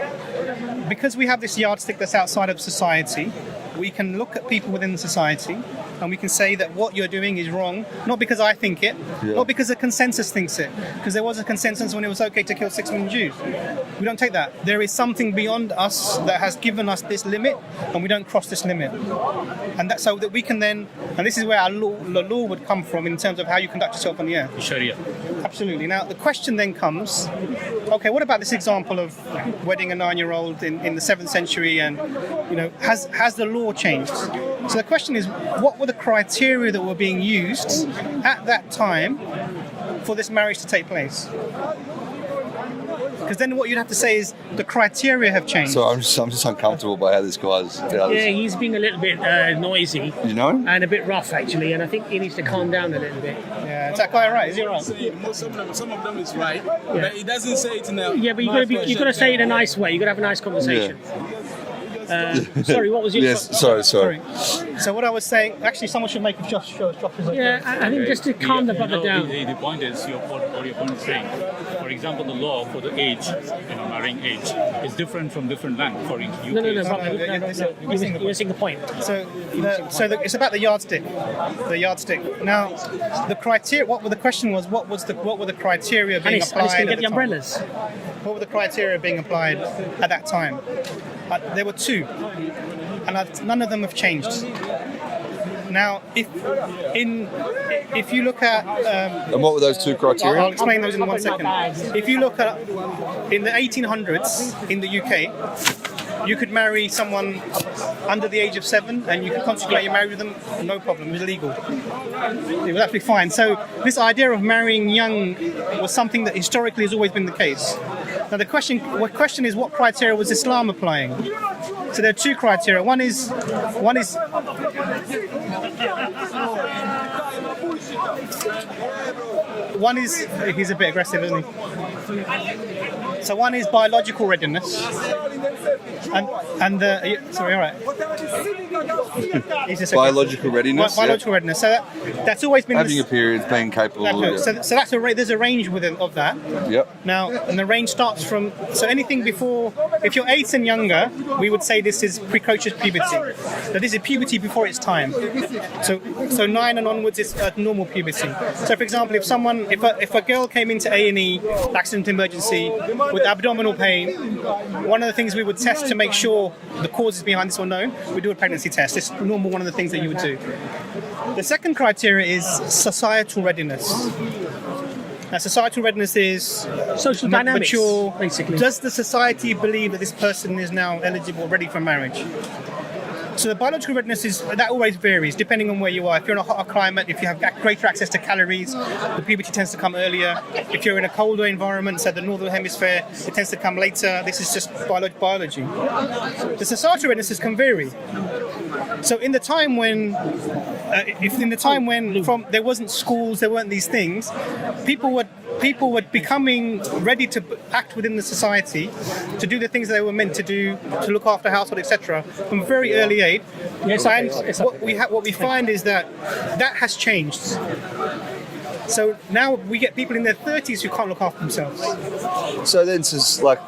because we have this yardstick that's outside of society, we can look at people within society and we can say that what you're doing is wrong, not because I think it, not because the consensus thinks it, because there was a consensus when it was okay to kill 6 million Jews. We don't take that. There is something beyond us that has given us this limit, and we don't cross this limit. And that's so that we can then, and this is where the law would come from in terms of how you conduct yourself on the earth. Sharia. Absolutely. Now the question then comes, okay, what about this example of wedding a 9-year-old in the 7th century, and has the law changed? So the question is, what were the criteria that were being used at that time for this marriage to take place? Because then what you'd have to say is the criteria have changed. So I'm just uncomfortable by how this guy's. Yeah, he's being a little bit noisy. You know? And a bit rough, actually, and I think he needs to calm down a little bit. Yeah, is that quite right? Is he right? Some of them is right, but it doesn't say it in a. Yeah, but you've got to say it in a nice way. You've got to have a nice conversation. Sorry, what was your... Yes, sorry. So what I was saying, actually someone should make a Josh. Yeah, I think just to calm the brother down. The point is, what your point is saying. For example, the law for the age, marrying age, is different from different land. For UK. No. You're missing the point. So it's about the yardstick. The yardstick. Now, the criteria. What the question was? What were the criteria being applied? Can get at the the time? umbrellas. What were the criteria being applied at that time? There were 2, and none of them have changed. Now, if you look at... And what were those 2 criteria? I'll explain those in 1 second. If you look at, in the 1800s in the UK, you could marry someone under the age of 7 and you could consummate your marriage with them, no problem, it was legal. It was absolutely fine. So this idea of marrying young was something that historically has always been the case. Now the question is, what criteria was Islam applying? So there are 2 criteria. One is he's a bit aggressive, isn't he? So one is biological readiness, and sorry, all right. Biological readiness. Biological readiness. So that's always been having a period, being capable. So that's there's a range of that. Yep. Now, and the range starts from anything before. If you're 8 and younger, we would say this is precocious puberty. Now, this is puberty before its time. So 9 and onwards is normal puberty. So, for example, if a girl came into A&E, accident emergency, with abdominal pain, one of the things we would test to make sure the causes behind this were known, we do a pregnancy test. It's normal, one of the things that you would do. The second criteria is societal readiness. Now, societal readiness is social dynamics, mature. basically. Does the society believe that this person is now eligible, ready for marriage? So the biological readiness that always varies depending on where you are. If you're in a hotter climate, if you have greater access to calories, the puberty tends to come earlier. If you're in a colder environment, so the northern hemisphere, it tends to come later. This is just biology. The societal readiness can vary. So in the time when, there wasn't schools, there weren't these things, people were becoming ready to act within the society, to do the things they were meant to do, to look after household, etc., from a very early age. Yes, and what we find is that has changed. So now we get people in their 30s who can't look after themselves. So then, it's like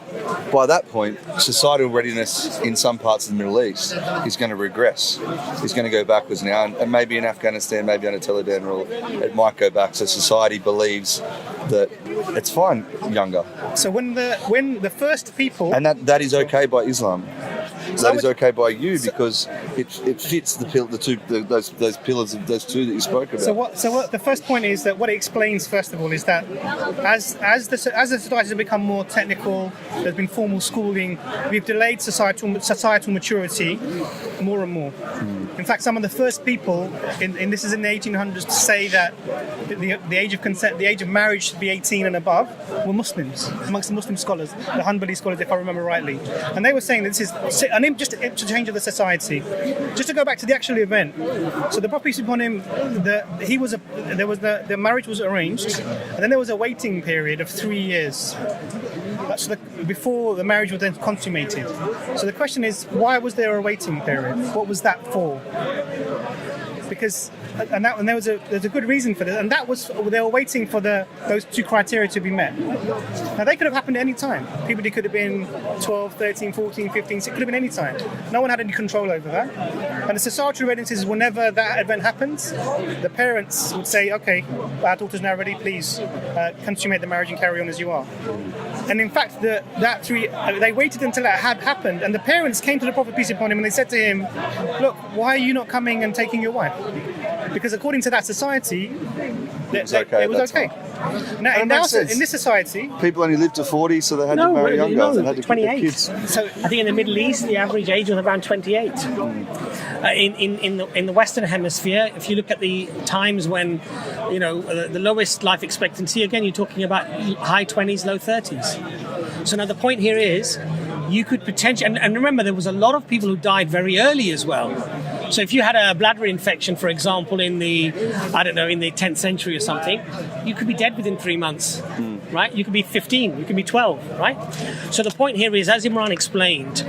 by that point, societal readiness in some parts of the Middle East is going to regress. It's going to go backwards now, and maybe in Afghanistan, maybe under Taliban rule, it might go back. So society believes that it's fine younger, So when the first people, and that is okay by Islam. That is okay by you because it fits those pillars of those two that you spoke about. So what the first point is that what it explains first of all is that as the society has become more technical, there's been formal schooling, we've delayed societal maturity more and more. In fact, some of the first people in this is in the 1800s to say that the age of consent, the age of marriage should be 18 and above were Muslims, amongst the Muslim scholars, the Hanbali scholars, if I remember rightly, and they were saying that this is just a change of the society. Just to go back to the actual event, so the Prophet upon him, the marriage was arranged, and then there was a waiting period of 3 years. That's before the marriage was then consummated. So the question is, why was there a waiting period? What was that for? Because there's a good reason for this, and that was they were waiting for those two criteria to be met. Now they could have happened at any time. Puberty could have been 12, 13, 14, 15, it could have been any time. No one had any control over that. And the societal readiness is whenever that event happens, the parents would say, okay, our daughter's now ready, please consummate the marriage and carry on as you are. And in fact, they waited until that had happened, and the parents came to the Prophet, peace upon him, and they said to him, look, why are you not coming and taking your wife? Because according to that society, it was okay. Now, in this society, people only lived to 40, so they had to marry younger. They had to 28. Keep kids. So I think in the Middle East, the average age was around 28. In the Western Hemisphere, if you look at the times when, the lowest life expectancy, again, you're talking about high 20s, low 30s. So now the point here is, you could potentially, and remember, there was a lot of people who died very early as well. So if you had a bladder infection, for example, in the 10th century or something, you could be dead within 3 months, right? You could be 15, you could be 12, right? So the point here is, as Imran explained,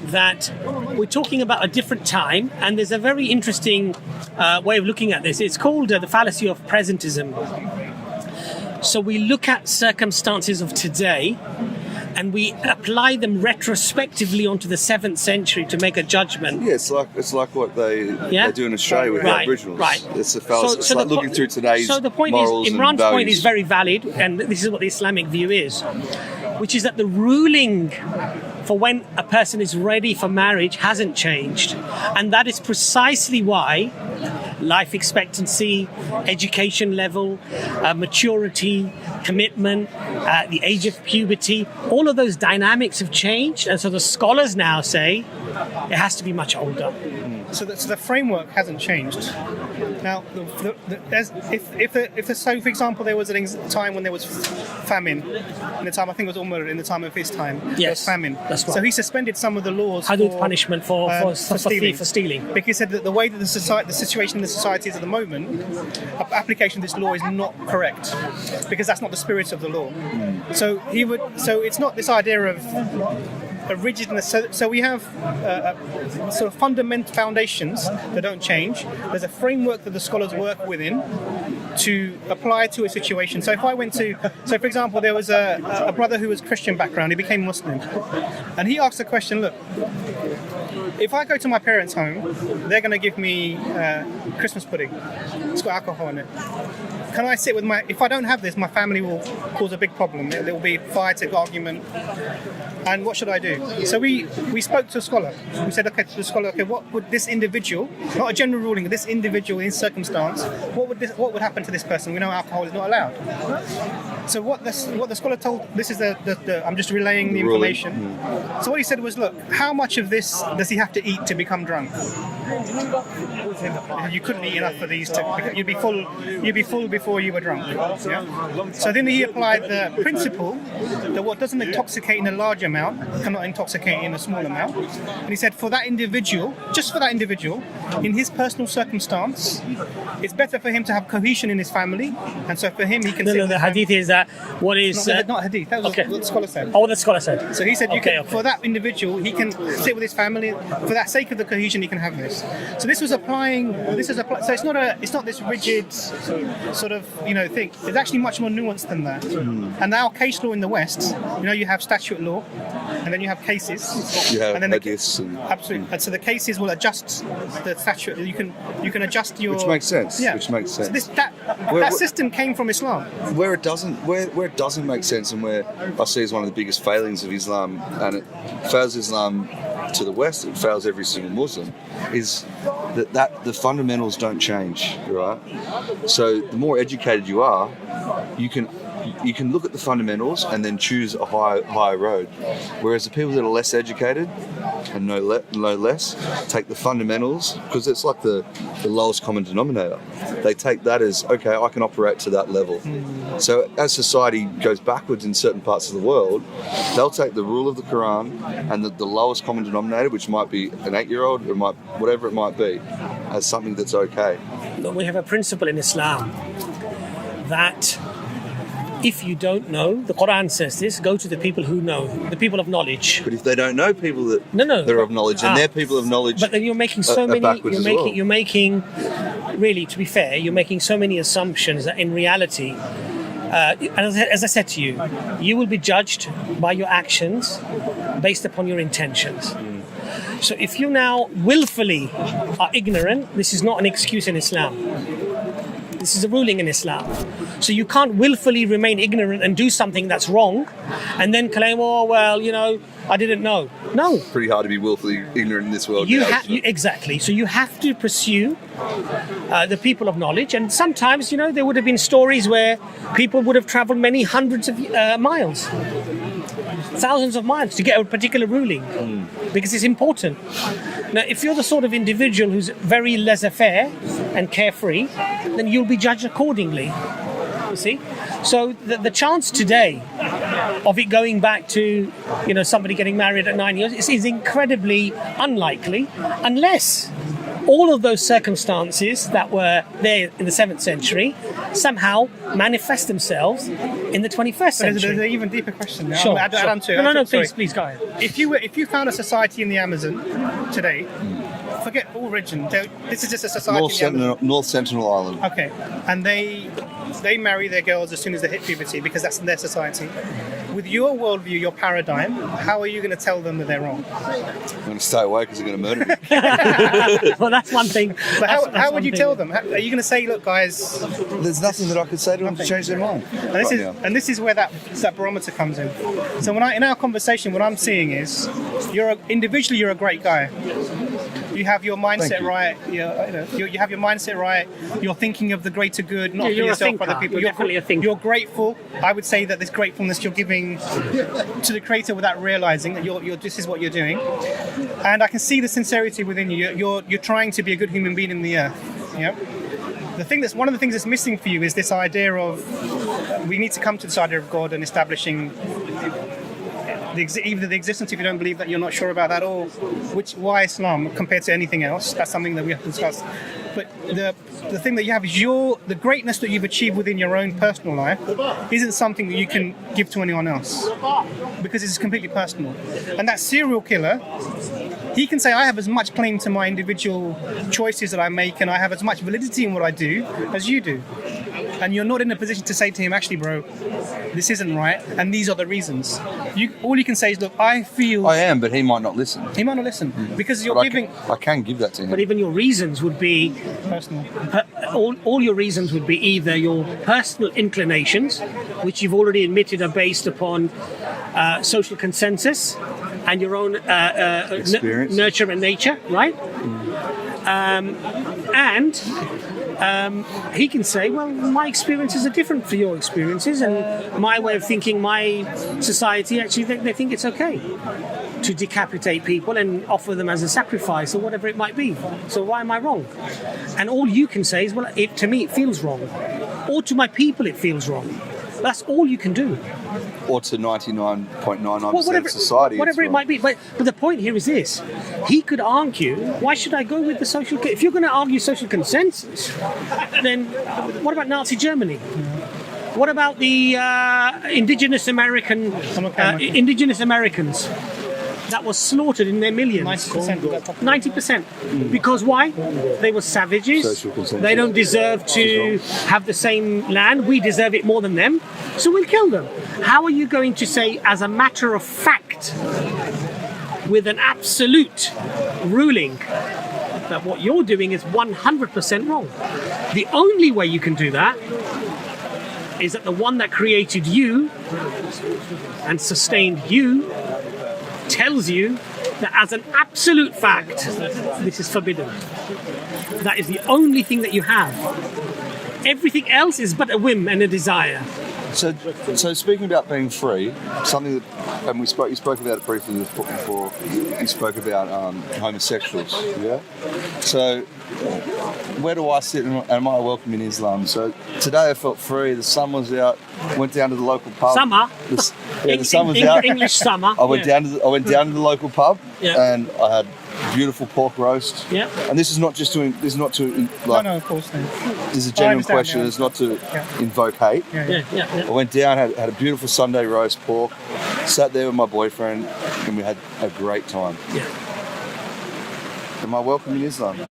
that we're talking about a different time, and there's a very interesting way of looking at this. It's called the fallacy of presentism. So we look at circumstances of today, and we apply them retrospectively onto the 7th century to make a judgment. Yeah, it's like what they do in Australia with the Aboriginals. Right. It's a fallacy. It's like looking through today's morals and values. So the point is, Imran's point is very valid, and this is what the Islamic view is, which is that the ruling for when a person is ready for marriage hasn't changed. And that is precisely why life expectancy, education level, maturity, commitment, the age of puberty, all of those dynamics have changed. And so the scholars now say it has to be much older. So the framework hasn't changed. Now, so for example, there was a time when there was famine. In the time, I think it was Umar, in the time of his time, there was famine. That's right. So he suspended some of the laws for punishment for stealing. Because he said that the way that the situation in the society is at the moment, application of this law is not correct, because that's not the spirit of the law. So it's not this idea of a rigidness. So we have sort of fundamental foundations that don't change. There's a framework that the scholars work within to apply to a situation. So if I went to, for example, there was a brother who was Christian background, he became Muslim, and he asked the question, look, if I go to my parents' home, they're going to give me Christmas pudding. It's got alcohol in it. Can I sit with if I don't have this, my family will cause a big problem. There will be fights, argument. And what should I do? So we spoke to a scholar. We said, okay, to the scholar, okay, what would this individual, not a general ruling, this individual in circumstance, what would happen to this person? We know alcohol is not allowed. So what the scholar told, this is I'm just relaying the information. So what he said was, look, how much of this does he have to eat to become drunk? You couldn't eat enough of these you'd be full before you were drunk. Yeah? So then he applied the principle that what doesn't intoxicate in a large amount cannot intoxicate in a small amount. And he said, for that individual, in his personal circumstance, it's better for him to have cohesion in his family, and so for him he can. The hadith is that what is not hadith. That was what the scholar said. Oh, what the scholar said. So he said, for that individual, he can sit with his family. For that sake of the cohesion, he can have this. So this was applying. So it's not this rigid sort of thing. It's actually much more nuanced than that. And now case law in the West, you have statute law, and then you have cases. You have and then absolutely. And so the cases will adjust the statute. You can adjust your. Which makes sense. Yeah. Which makes sense. So that system came from Islam. Where it doesn't make sense, and where I see as one of the biggest failings of Islam, and it fails Islam to the West, it fails every single Muslim, is that the fundamentals don't change, right? So the more educated you are, you can look at the fundamentals and then choose a higher road. Whereas the people that are less educated and know less take the fundamentals, because it's like the lowest common denominator. They take that as, okay, I can operate to that level. So as society goes backwards in certain parts of the world, they'll take the rule of the Quran and the lowest common denominator, which might be an 8-year-old, or whatever it might be, as something that's okay. We have a principle in Islam that if you don't know, the Quran says this, go to the people who know, the people of knowledge. But if they don't know people that are of knowledge, and they're people of knowledge, but then you're making so many. You're making, really, to be fair, you're making so many assumptions that in reality, as I said to you, you will be judged by your actions based upon your intentions. So if you now willfully are ignorant, this is not an excuse in Islam. This is a ruling in Islam. So you can't willfully remain ignorant and do something that's wrong and then claim, I didn't know. No. It's pretty hard to be willfully ignorant in this world. Exactly. So you have to pursue the people of knowledge. And sometimes, there would have been stories where people would have traveled many hundreds of miles, thousands of miles to get a particular ruling because it's important. Now, if you're the sort of individual who's very laissez-faire and carefree, then you'll be judged accordingly. You see? So the chance today of it going back to, somebody getting married at 9 years is incredibly unlikely, unless all of those circumstances that were there in the 7th century somehow manifest themselves in the 21st century. There's an even deeper question now. Sure. No, Sorry. please go ahead. If you found a society in the Amazon today, forget all religion. This is just a society. North Sentinel Island. Okay, and they marry their girls as soon as they hit puberty because that's in their society. With your worldview, your paradigm, how are you going to tell them that they're wrong? I'm going to stay away because they're going to murder me. Well, that's one thing. But how would you tell them? Are you going to say, look, guys... There's nothing that I could say to them to change their mind. And this is where that barometer comes in. So in our conversation, what I'm seeing is, individually you're a great guy. You have your mindset right. You have your mindset right. You're thinking of the greater good, not for yourself, for other people. You're definitely a thinker. You're grateful. I would say that this gratefulness you're giving to the Creator without realizing that this is what you're doing. And I can see the sincerity within you. You're trying to be a good human being in the earth. Yeah. One of the things that's missing for you is this idea of we need to come to this idea of God and establishing either the existence, if you don't believe that, you're not sure about that, or why Islam compared to anything else. That's something that we have to discuss. But the thing that you have is the greatness that you've achieved within your own personal life isn't something that you can give to anyone else because it's completely personal. And that serial killer, he can say, I have as much claim to my individual choices that I make, and I have as much validity in what I do as you do. And you're not in a position to say to him, actually, bro, this isn't right, and these are the reasons. All you can say is, look, I feel... I am, but he might not listen. He might not listen, because you're giving... I can give that to him. But even your reasons would be... personal. All your reasons would be either your personal inclinations, which you've already admitted are based upon social consensus and your own nurture and nature, right? And he can say, well, my experiences are different from your experiences, and my way of thinking, my society, actually, they think it's okay to decapitate people and offer them as a sacrifice or whatever it might be. So why am I wrong? And all you can say is, well, to me it feels wrong. Or to my people it feels wrong. That's all you can do. Or to 99.99% of society. Whatever it might be. But the point here is this. He could argue, why should I go with the social... If you're going to argue social consensus, then what about Nazi Germany? What about the indigenous Americans? that was slaughtered in their millions. 90% of that population. 90%. Because why? They were savages. Social consumption. They don't deserve to have the same land. We deserve it more than them. So we'll kill them. How are you going to say, as a matter of fact, with an absolute ruling, that what you're doing is 100% wrong? The only way you can do that is that the one that created you and sustained you tells you that as an absolute fact, this is forbidden. That is the only thing that you have. Everything else is but a whim and a desire. So speaking about being free, something that, and you spoke about it briefly before. You spoke about homosexuals. Yeah. So where do I sit? And am I welcome in Islam? So today I felt free. The sun was out. Went down to the local pub. Summer. The sun was out. English summer. I went down to the local pub, Yeah. and I had beautiful pork roast. Yeah. And this is not just to like. No, of course not. This is a genuine understand, question. yeah. It's not to Yeah. invoke hate. Yeah. I went down, had a beautiful Sunday roast pork, sat there with my boyfriend, and we had a great time. Yeah. Am I welcome in Islam?